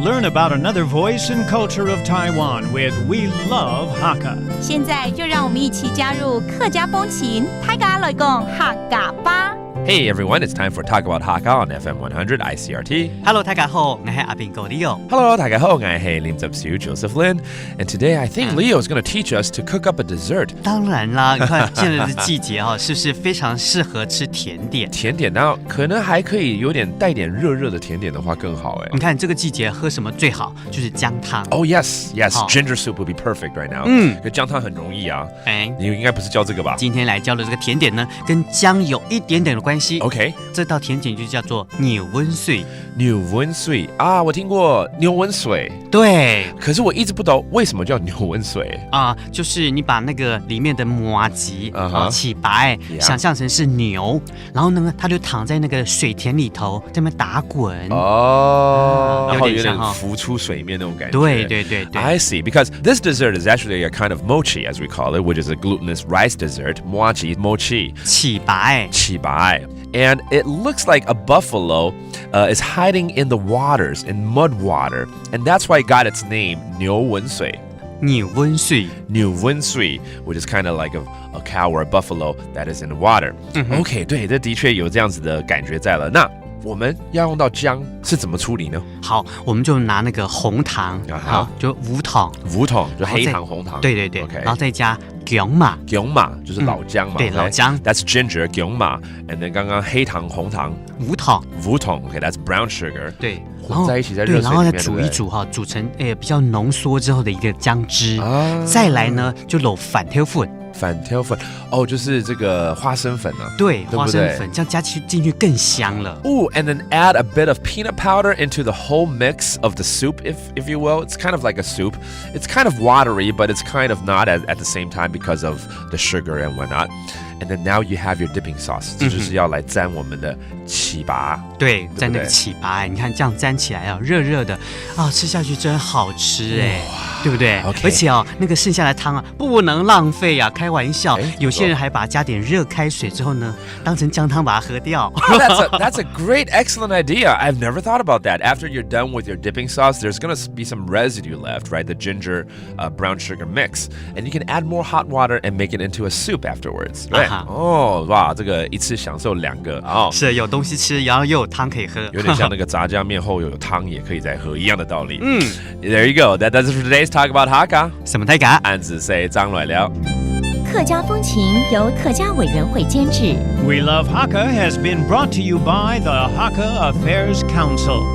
learn about another voice and culture of Taiwan with We Love Hakka. 现在就让我们一起加入客家风情，大家来讲客家吧。Hey everyone, it's time for Talk About Hakka on FM 100 ICRT. Hello， 大家好，我是阿斌哥 Leo。Hello, 大家好，我是林泽修 Joseph Lin, and today I think Leo is going to teach us to cook up a dessert. 当然啦，你看现在的季节是不是非常适合吃甜点？甜点，然后可能还可以有点带点热热的甜点的话更好哎。你看这个季节喝什么最好？就是姜汤。Oh yes, ginger soup would be perfect right now. 可姜汤很容易啊。你应该不是教这个吧？今天来教的这个甜点呢，跟姜有一点点的关系。OK， 这道甜点就叫做牛温水。牛温水啊，我听过牛温水。对，可是我一直不懂为什么叫牛温水就是你把那个里面的麻糬起白，想象成是牛，然后呢，它就躺在那个水田里头，在那边打滚。然后有点浮出水面那种感觉。对对对对。I see, because this dessert is actually a kind of mochi, as we call it, which is a glutinous rice dessert. Mochi, mochi. 起白。起白. And it looks like a buffalo is hiding in the waters, in mud water. And that's why it got its name, 牛温水. 牛温水. 牛温水, which is kind of like a cow or a buffalo that is in the water. OK, 对，这的确有这样子的感觉在了。那我们要用到姜是怎么处理呢？好，我们就拿那个红糖，就无糖，就黑糖红糖。对对对。Okay. 然后再加姜麻就是老姜嘛。对，老姜。That's ginger 姜麻 ，and then 刚刚黑糖红糖无糖。Okay, that's brown sugar. 对，混在一起在热水里面，然后再煮一煮煮成比较浓缩之后的一个姜汁。再来呢，就揉粉条粉。粉条粉就是这个花生粉啊。对，花生粉这样加进去更香了。And then add a bit of peanut powder into the whole mix of the soup, if you will. It's kind of like a soup. It's kind of watery, but it's kind of not at the same time because of the sugar and whatnot. And then now you have your dipping sauce. 这就是要来沾我们的起拔。对，沾那个起拔，你看这样沾起来热热的吃下去真好吃对不对？ Okay. 而且那个剩下的汤不能浪费开玩笑，有些人还把它加点热开水之后呢，当成姜汤把它喝掉。That's a great, excellent idea. I've never thought about that. After you're done with your dipping sauce, there's going to be some residue left, right? The ginger, brown sugar mix. And you can add more hot water and make it into a soup afterwards. Right? 哇，这个一次享受两个是有东西吃，然后又有汤可以喝，有点像那个炸酱面后有汤也可以再喝一样的道理。There you go. That does it for today's Talk About Hakka. 什么大家？安子 say 张来了。客家风情由客家委员会监制。 We Love Hakka has been brought to you by the Hakka Affairs Council.